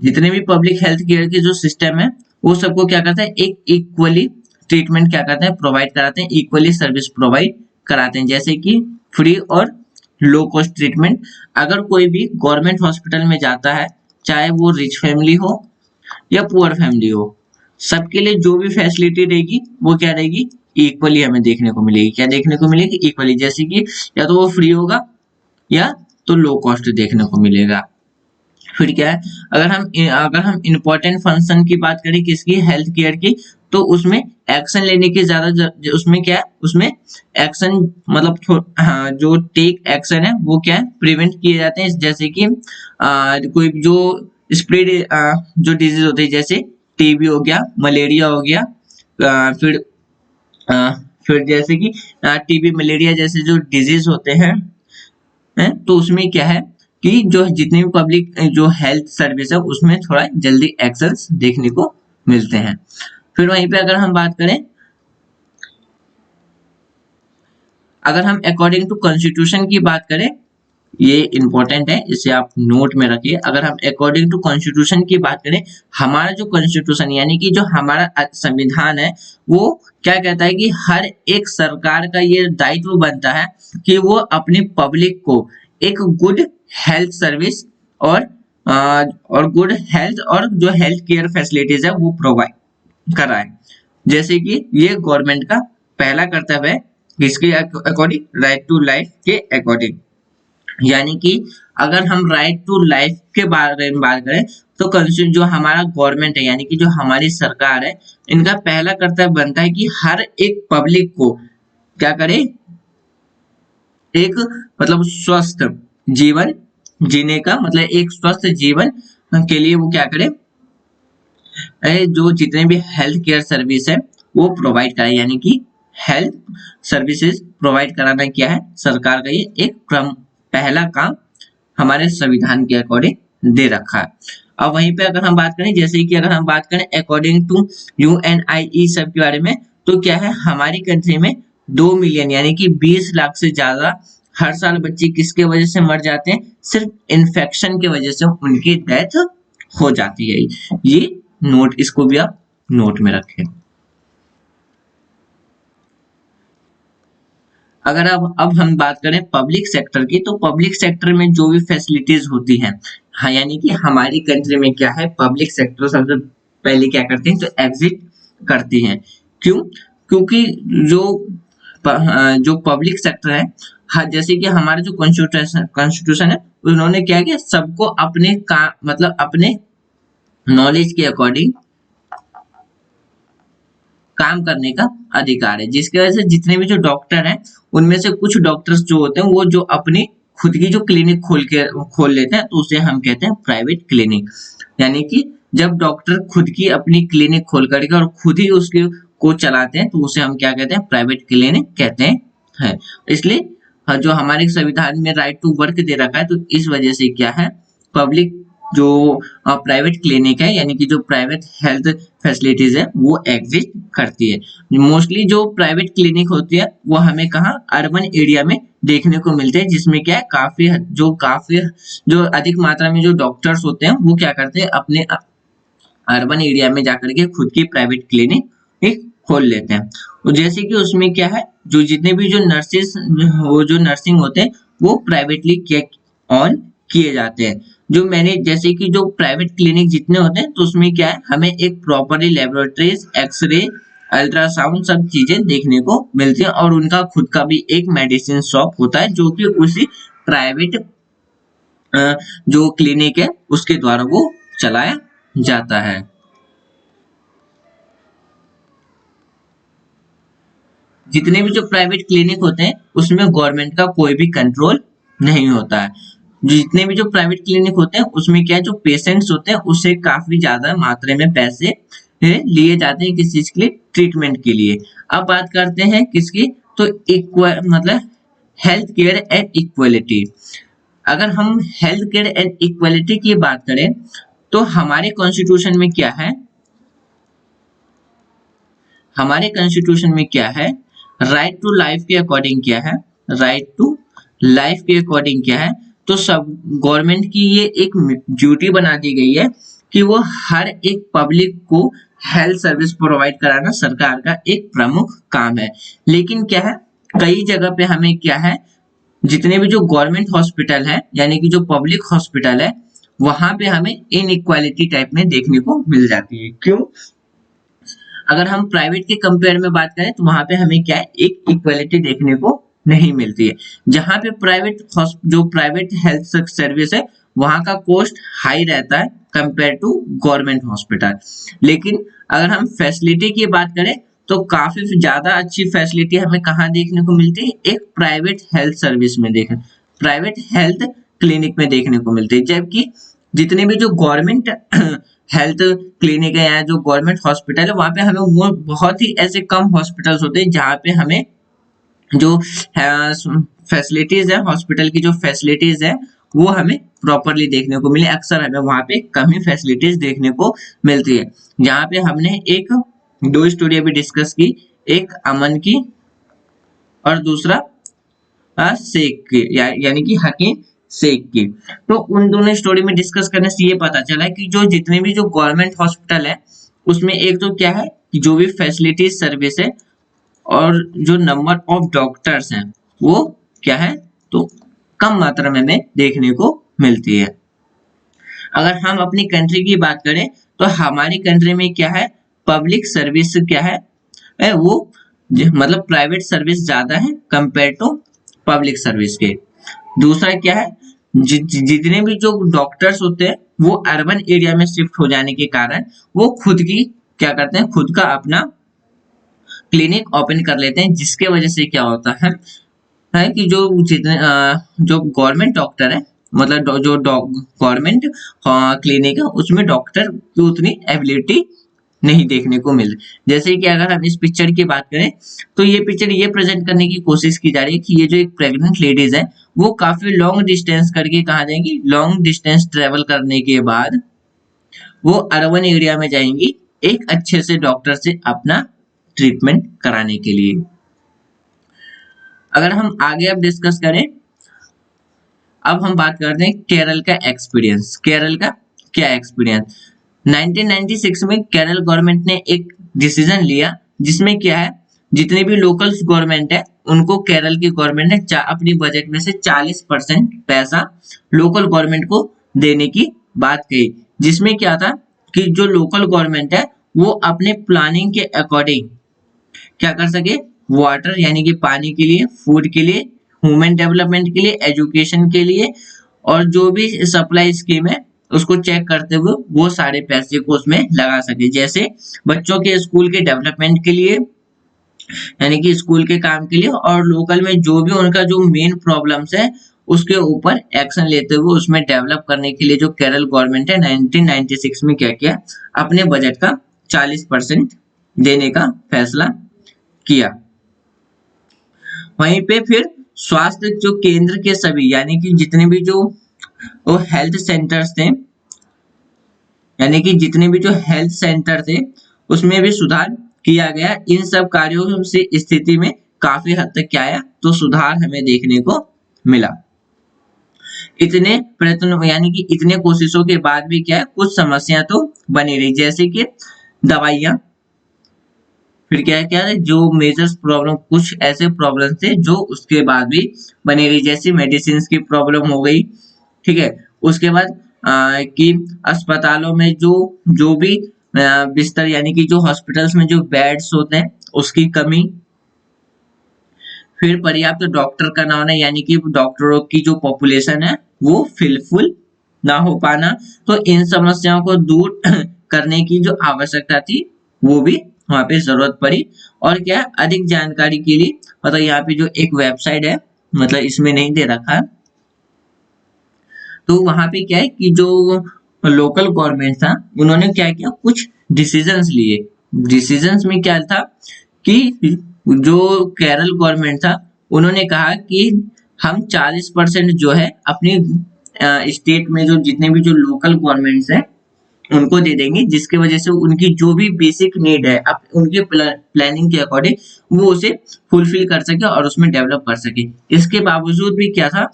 S1: जितने भी पब्लिक हेल्थ केयर के जो सिस्टम है वो सबको क्या करता है, एक इक्वली ट्रीटमेंट क्या करते हैं, प्रोवाइड कराते हैं, इक्वली सर्विस प्रोवाइड कराते हैं, जैसे कि फ्री और लो कॉस्ट ट्रीटमेंट। अगर कोई भी गवर्नमेंट हॉस्पिटल में जाता है चाहे वो रिच फैमिली हो या पुअर फैमिली हो, सबके लिए जो भी फैसिलिटी रहेगी वो क्या रहेगी, इक्वली हमें देखने को मिलेगी। क्या देखने को मिलेगी, इक्वली, जैसे कि या तो वो फ्री होगा या तो लो कॉस्ट देखने को मिलेगा। फिर क्या है, अगर हम इम्पोर्टेंट फंक्शन की बात करें किसकी, हेल्थ केयर की, तो उसमें एक्शन लेने की उसमें क्या है, उसमें एक्शन मतलब हाँ, जो टेक एक्शन है वो क्या है, प्रिवेंट किए जाते हैं। जैसे कि कोई जो स्प्रेड जो डिजीज होती है जैसे टीबी हो गया, मलेरिया हो गया, फिर फिर जैसे कि टीबी मलेरिया जैसे जो डिजीज होते हैं तो उसमें क्या है कि जो जितने भी पब्लिक जो हेल्थ सर्विस है उसमें थोड़ा जल्दी एक्शन देखने को मिलते हैं। फिर वहीं पे अगर हम बात करें, अगर हम अकॉर्डिंग टू कॉन्स्टिट्यूशन की बात करें, ये इंपॉर्टेंट है, इसे आप नोट में रखिए। अगर हम अकॉर्डिंग टू कॉन्स्टिट्यूशन की बात करें, हमारा जो कॉन्स्टिट्यूशन यानी कि जो हमारा संविधान है वो क्या कहता है कि हर एक सरकार का ये दायित्व बनता है कि वो अपने पब्लिक को एक गुड हेल्थ सर्विस और गुड हेल्थ और जो हेल्थ केयर फैसिलिटीज है वो प्रोवाइड कराए। जैसे कि ये गवर्नमेंट का पहला कर्तव्य है, किसके अकॉर्डिंग, राइट टू लाइफ के अकॉर्डिंग। यानी कि अगर हम राइट टू लाइफ के बारे में बात करें तो जो हमारा गवर्नमेंट है यानी कि जो हमारी सरकार है, इनका पहला कर्तव्य बनता है कि हर एक पब्लिक को क्या करे, एक मतलब स्वस्थ जीवन जीने का मतलब एक स्वस्थ जीवन के लिए वो क्या करे, जो जितने भी हेल्थ केयर सर्विस है वो प्रोवाइड कराए, यानी कि हेल्थ सर्विसेज प्रोवाइड कराना क्या है सरकार का ये एक पहला काम हमारे संविधान के अकॉर्डिंग दे रखा है। अब वहीं पे अगर हम बात करें, जैसे कि अगर हम बात करें अकॉर्डिंग टू यूएनआई सब के बारे में, तो क्या है हमारी कंट्री में 2 मिलियन यानी कि 20 लाख से ज्यादा हर साल बच्चे किसके वजह से मर जाते हैं, सिर्फ इन्फेक्शन के वजह से उनकी डेथ हो जाती है। ये नोट, इसको भी आप नोट में रखें। अगर अब हम बात करें पब्लिक सेक्टर की, तो पब्लिक सेक्टर में जो भी फैसिलिटीज होती हैं, हाँ यानी कि हमारी कंट्री में क्या है पब्लिक सेक्टर सबसे पहले क्या करते हैं तो एग्जिट करती हैं। क्यों? क्योंकि जो जो पब्लिक सेक्टर है, हाँ जैसे कि हमारा जो कॉन्स्टिट्यूशन है उन्होंने क्या किया, सबको अपने का मतलब अपने नॉलेज के अकॉर्डिंग काम करने का अधिकार है, जिसकी वजह से जितने भी जो डॉक्टर हैं उनमें से कुछ डॉक्टर्स जो होते हैं वो जो अपनी खुद की जो क्लिनिक खोल लेते हैं तो उसे हम कहते हैं प्राइवेट क्लिनिक। यानी कि जब डॉक्टर खुद की अपनी क्लिनिक खोल करके और खुद ही उसके को चलाते हैं तो उसे हम क्या कहते हैं प्राइवेट क्लिनिक कहते हैं। इसलिए जो हमारे संविधान में राइट टू वर्क दे रखा है, तो इस वजह से क्या है पब्लिक जो प्राइवेट क्लिनिक है यानी कि जो प्राइवेट हेल्थ फैसिलिटीज है वो एग्जिस्ट करती है। मोस्टली जो प्राइवेट क्लिनिक होती है वो हमें कहाँ अर्बन एरिया में देखने को मिलते हैं, जिसमें क्या है काफी जो अधिक मात्रा में जो डॉक्टर्स होते हैं वो क्या करते हैं अपने अर्बन एरिया में जाकर के खुद की प्राइवेट क्लिनिक एक खोल लेते हैं। और जैसे कि उसमें क्या है जो जितने भी जो नर्सेस वो जो नर्सिंग होते हैं वो प्राइवेटली ऑन किए जाते हैं। जो मैंने जैसे कि जो प्राइवेट क्लिनिक जितने होते हैं तो उसमें क्या है हमें एक प्रॉपरली लेबोरेटरीज, एक्सरे, अल्ट्रासाउंड सब चीजें देखने को मिलती हैं और उनका खुद का भी एक मेडिसिन शॉप होता है जो कि उसी प्राइवेट जो क्लिनिक है उसके द्वारा वो चलाया जाता है। जितने भी जो प्राइवेट क्लिनिक होते हैं उसमें गवर्नमेंट का कोई भी कंट्रोल नहीं होता है। जितने भी जो प्राइवेट क्लिनिक होते हैं उसमें क्या है जो पेशेंट्स होते हैं उससे काफी ज्यादा मात्रा में पैसे लिए जाते हैं किस चीज के लिए, ट्रीटमेंट के लिए। अब बात करते हैं किसकी, तो मतलब हेल्थ केयर एंड इक्वलिटी। अगर हम हेल्थ केयर एंड इक्वलिटी की बात करें तो हमारे कॉन्स्टिट्यूशन में क्या है, हमारे कॉन्स्टिट्यूशन में क्या है राइट टू लाइफ के अकॉर्डिंग क्या है, राइट टू लाइफ के अकॉर्डिंग क्या है, तो सब गवर्नमेंट की ये एक ड्यूटी बना दी गई है कि वो हर एक पब्लिक को हेल्थ सर्विस प्रोवाइड कराना सरकार का एक प्रमुख काम है। लेकिन क्या है कई जगह पे हमें क्या है जितने भी जो गवर्नमेंट हॉस्पिटल है यानी कि जो पब्लिक हॉस्पिटल है वहां पे हमें इनइक्वालिटी टाइप में देखने को मिल जाती है। क्यों? अगर हम प्राइवेट के कंपेयर में बात करें तो वहां पे हमें क्या है एक इक्वालिटी देखने को नहीं मिलती है। जहां पे प्राइवेट हेल्थ सर्विस है वहां का कॉस्ट हाई रहता है कंपेयर टू गवर्नमेंट हॉस्पिटल। लेकिन अगर हम फैसिलिटी की बात करें तो काफी ज्यादा अच्छी फैसिलिटी हमें कहाँ देखने को मिलती है, एक प्राइवेट हेल्थ सर्विस में प्राइवेट हेल्थ क्लिनिक में देखने को मिलती है। जबकि जितने भी जो गवर्नमेंट हेल्थ क्लिनिक है या जो गवर्नमेंट हॉस्पिटल है वहां पे हमें वो बहुत ही ऐसे कम हॉस्पिटल्स होते हैं जहाँ पे हमें जो फैसिलिटीज है हॉस्पिटल की जो फैसिलिटीज है वो हमें प्रॉपरली देखने को मिले। अक्सर हमें वहां पे कम ही फैसिलिटीज देखने को मिलती है। यहाँ पे हमने एक दो स्टोरी अभी डिस्कस की, एक अमन की और दूसरा शेख की यानी कि हकीम शेख की। तो उन दोनों स्टोरी में डिस्कस करने से ये पता चला कि जो जितने भी जो गवर्नमेंट हॉस्पिटल है उसमें एक तो क्या है कि जो भी फैसिलिटीज सर्विस है और जो नंबर ऑफ डॉक्टर्स हैं वो क्या है तो कम मात्रा में हमें देखने को मिलती है। अगर हम अपनी कंट्री की बात करें तो हमारी कंट्री में क्या है पब्लिक सर्विस क्या है वो मतलब प्राइवेट सर्विस ज्यादा है कंपेयर टू पब्लिक सर्विस के। दूसरा क्या है जितने भी जो डॉक्टर्स होते हैं वो अर्बन एरिया में शिफ्ट हो जाने के कारण वो खुद की क्या करते हैं खुद का अपना क्लिनिक ओपन कर लेते हैं, जिसके वजह से क्या होता है कि जो जितने जो गवर्नमेंट डॉक्टर है मतलब जो गवर्नमेंट क्लिनिक है उसमें डॉक्टर की उतनी एबिलिटी नहीं देखने को मिल रही। जैसे कि अगर हम इस पिक्चर की बात करें तो ये पिक्चर ये प्रेजेंट करने की कोशिश की जा रही है कि ये जो एक प्रेग्नेंट लेडीज है वो काफी लॉन्ग डिस्टेंस करके कहाँ जाएंगी, लॉन्ग डिस्टेंस ट्रेवल करने के बाद वो अर्बन एरिया में जाएंगी एक अच्छे से डॉक्टर से अपना ट्रीटमेंट कराने के लिए। अगर हम आगे अब डिस्कस करें, अब हम बात करते हैं केरल का एक्सपीरियंस। केरल का क्या एक्सपीरियंस, 1996 में केरल गवर्नमेंट ने एक डिसीजन लिया जिसमें क्या है, जितने भी लोकल गवर्नमेंट है उनको केरल की गवर्नमेंट ने अपनी बजट में से 40% पैसा लोकल गवर्नमेंट को देने की बात कही। जिसमें क्या था कि जो लोकल गवर्नमेंट है वो अपने प्लानिंग के अकॉर्डिंग क्या कर सके, वाटर यानी कि पानी के लिए, फूड के लिए, ह्यूमन डेवलपमेंट के लिए, एजुकेशन के लिए और जो भी सप्लाई स्कीम है उसको चेक करते हुए वो सारे पैसे को उसमें लगा सके। जैसे बच्चों के स्कूल के डेवलपमेंट के लिए यानी कि स्कूल के काम के लिए, और लोकल में जो भी उनका जो मेन प्रॉब्लम्स है उसके ऊपर एक्शन लेते हुए उसमें डेवलप करने के लिए जो केरल गवर्नमेंट है 1996 में क्या किया, अपने बजट का 40% देने का फैसला किया। वहीं पे फिर स्वास्थ्य जो केंद्र के सभी यानी कि जितने भी जो वो हेल्थ सेंटर्स थे, यानी कि जितने भी जो हेल्थ सेंटर थे उसमें भी सुधार किया गया। इन सब कार्यों से स्थिति में काफी हद तक क्या आया, तो सुधार हमें देखने को मिला। इतने प्रयत्न यानी कि इतने कोशिशों के बाद भी क्या है, कुछ समस्या तो बनी रही, जैसे कि दवाइयां, फिर क्या क्या है जो मेजर्स प्रॉब्लम, कुछ ऐसे प्रॉब्लम थे जो उसके बाद भी बनी रही, जैसे मेडिसिन की प्रॉब्लम हो गई, ठीक है। उसके बाद कि अस्पतालों में जो भी बिस्तर यानी कि जो हॉस्पिटल्स में जो बेड्स होते हैं उसकी कमी, फिर पर्याप्त डॉक्टर का ना होना यानी कि डॉक्टरों की जो पॉपुलेशन है वो फिलफुल ना हो पाना। तो इन समस्याओं को दूर करने की जो आवश्यकता थी वो भी वहां पे जरूरत पड़ी। और क्या अधिक जानकारी के लिए मतलब यहाँ पे जो एक वेबसाइट है, मतलब इसमें नहीं दे रखा है, तो वहां पे क्या है कि जो लोकल गवर्नमेंट था उन्होंने क्या किया, कुछ डिसीजंस लिए। डिसीजंस में क्या था कि जो केरल गवर्नमेंट था उन्होंने कहा कि हम 40% जो है अपनी स्टेट में जो जितने भी जो लोकल गवर्नमेंट्स हैं उनको दे देंगे, जिसकी वजह से उनकी जो भी बेसिक नीड है उनके प्लानिंग के अकॉर्डिंग वो उसे फुलफिल कर सके और उसमें डेवलप कर सके। इसके बावजूद भी क्या था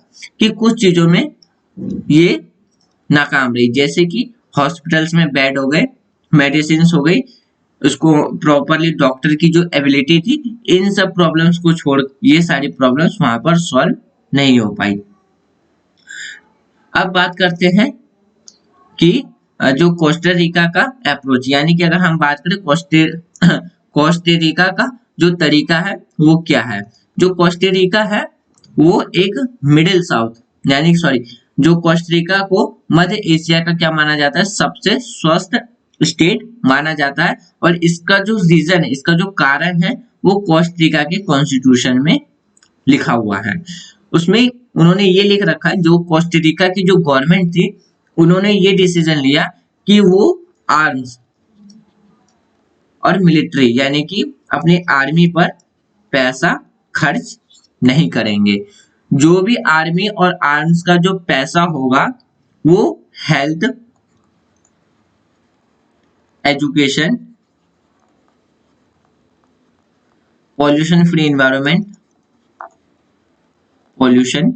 S1: कि कुछ चीजों में ये नाकाम रही, जैसे कि हॉस्पिटल्स में बेड हो गए, मेडिसिन हो गई, उसको प्रॉपरली डॉक्टर की जो एबिलिटी थी, इन सब प्रॉब्लम्स को छोड़ ये सारी प्रॉब्लम्स वहां पर सॉल्व नहीं हो पाई। अब बात करते हैं कि जो कोस्टारिका का अप्रोच, यानी कि अगर हम बात करें कोस्टारिका का जो तरीका है वो क्या है। जो कोस्टारिका है वो एक मिडिल साउथ यानी सॉरी जो कोस्टारिका को मध्य एशिया का क्या माना जाता है, सबसे स्वस्थ स्टेट माना जाता है। और इसका जो रीजन है, इसका जो कारण है वो कोस्टारिका के कॉन्स्टिट्यूशन में लिखा हुआ है। उसमें उन्होंने ये लिख रखा है, जो कोस्टारिका की जो गवर्नमेंट थी उन्होंने ये डिसीजन लिया कि वो आर्म्स और मिलिट्री यानी कि अपने आर्मी पर पैसा खर्च नहीं करेंगे। जो भी आर्मी और आर्म्स का जो पैसा होगा वो health, education, pollution free environment, pollution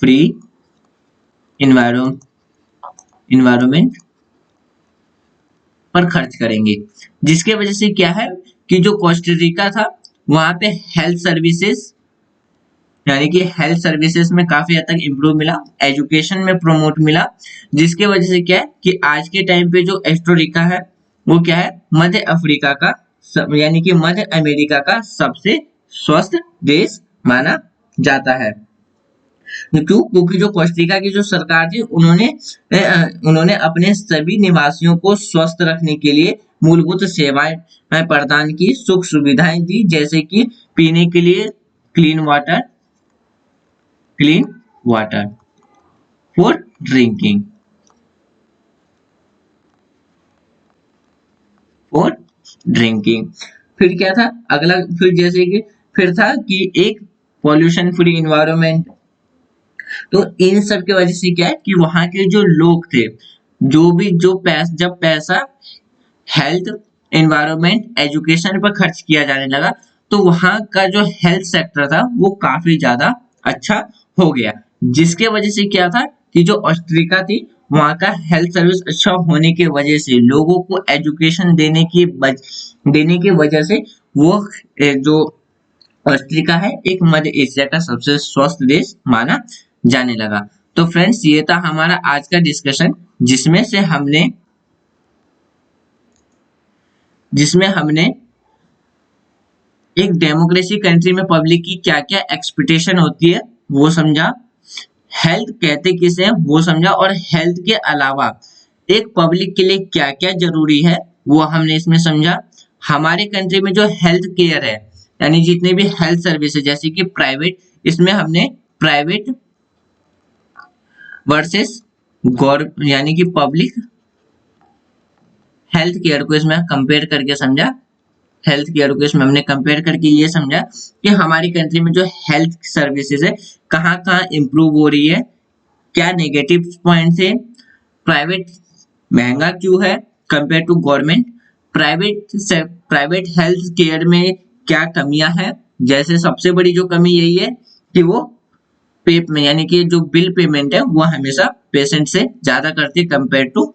S1: free environment पर खर्च करेंगे। जिसके वजह से क्या है कि जो कोस्टारिका था वहां पे हेल्थ सर्विसेज यानी कि हेल्थ सर्विसेज में काफी हद तक इम्प्रूव मिला, एजुकेशन में प्रमोट मिला, जिसके वजह से क्या है कि आज के टाइम पे जो कोस्टारिका है वो क्या है, मध्य अफ्रीका का यानी कि मध्य अमेरिका का सबसे स्वस्थ देश माना जाता है। क्यों? क्योंकि जो कोस्टारिका की जो सरकार थी उन्होंने अपने सभी निवासियों को स्वस्थ रखने के लिए मूलभूत सेवाएं प्रदान की, सुख सुविधाएं दी, जैसे कि पीने के लिए clean water, clean water for drinking, for drinking. फिर क्या था अगला, फिर जैसे कि फिर था कि एक पॉल्यूशन फ्री इन्वायरमेंट। तो इन सब की वजह से क्या है कि वहां के जो लोग थे, जो भी जो जब पैसा हेल्थ, एनवायरनमेंट, एजुकेशन पर खर्च किया जाने लगा, तो वहां का जो हेल्थ सेक्टर था वो काफी ज्यादा अच्छा हो गया, जिसके वजह से क्या था कि जो ऑस्ट्रिका थी वहां का हेल्थ सर्विस अच्छा होने की वजह से, लोगों को एजुकेशन देने की वजह से वो जो ऑस्ट्रिका है एक मध्य एशिया का सबसे स्वस्थ देश माना जाने लगा। तो फ्रेंड्स ये था हमारा आज का डिस्कशन, जिसमें हमने एक डेमोक्रेसी कंट्री में पब्लिक की क्या क्या एक्सपेक्टेशन होती है वो समझा, हेल्थ कहते किसे हैं वो समझा, और हेल्थ के अलावा एक पब्लिक के लिए क्या क्या जरूरी है वो हमने इसमें समझा। हमारे कंट्री में जो हेल्थ केयर है, यानी जितने भी हेल्थ सर्विस है जैसे कि प्राइवेट, इसमें हमने प्राइवेट वर्सेस गवर्नमेंट यानी कि पब्लिक हेल्थ केयर को इसमें कंपेयर करके समझा। हेल्थ केयर को इसमें हमने कंपेयर करके ये समझा कि हमारी कंट्री में जो हेल्थ सर्विसेज है कहाँ कहाँ इंप्रूव हो रही है, क्या नेगेटिव पॉइंट्स है, प्राइवेट महंगा क्यों है compare to government, private health care में क्या कमियां हैं। जैसे सबसे बड़ी जो कमी यही है कि वो पे में यानी कि जो बिल पेमेंट है वो हमेशा पेशेंट से ज्यादा करती है कंपेयर टू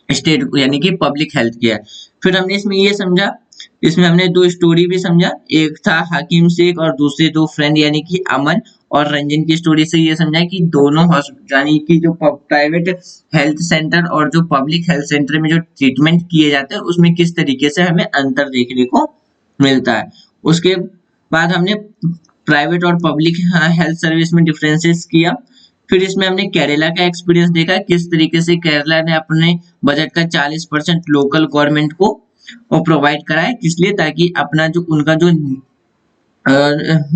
S1: स्टेट यानी कि पब्लिक हेल्थ केयर। फिर हमने इसमें ये समझा, इसमें हमने दो स्टोरी भी समझा, एक था हकीम शेख और दूसरे दो फ्रेंड यानी कि अमन और रंजन की स्टोरी से ये समझा कि दोनों यानी कि जो प्राइवेट हेल्थ सेंटर और जो पब्लिक हेल्थ सेंटर में जो ट्रीटमेंट किए जाते हैं उसमें किस तरीके से हमें अंतर देखने को मिलता है। उसके बाद हमने प्राइवेट और पब्लिक हेल्थ सर्विस में डिफरेंसेस किया। फिर इसमें हमने केरला का एक्सपीरियंस देखा, किस तरीके से केरला ने अपने बजट का 40% लोकल गवर्नमेंट को प्रोवाइड कराया, इसलिए ताकि अपना जो उनका जो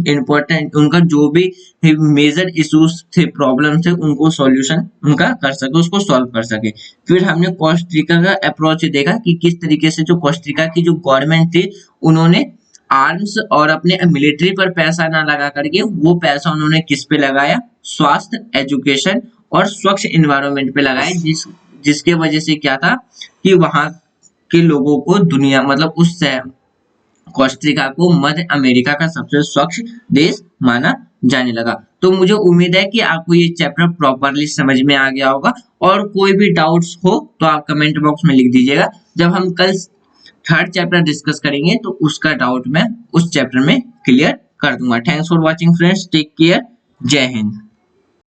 S1: इम्पोर्टेंट उनका जो भी मेजर इश्यूज थे, प्रॉब्लम थे, उनको सॉल्यूशन उनका कर सके, उसको सॉल्व कर सके। फिर हमने कोस्टारिका का अप्रोच देखा कि किस तरीके से जो कोस्टारिका की जो गवर्नमेंट थी उन्होंने आर्म्स और अपने मिलिट्री पर पैसा ना लगा करके वो पैसा उन्होंने किस पे लगाया, स्वास्थ्य, एजुकेशन और स्वच्छ इन्वायरमेंट पे लगाया, जिसके वजह से क्या था कि वहां के लोगों को दुनिया मतलब उस कोस्टारिका को मध्य अमेरिका का सबसे स्वच्छ देश माना जाने लगा। तो मुझे उम्मीद है कि आपको ये चैप्टर प्रॉपरली समझ में आ गया होगा, और कोई भी डाउट्स हो तो आप कमेंट बॉक्स में लिख दीजिएगा। जब हम कल थर्ड चैप्टर डिस्कस करेंगे तो उसका डाउट मैं उस चैप्टर में क्लियर कर दूंगा। Thanks for watching friends, take care, Jai Hind.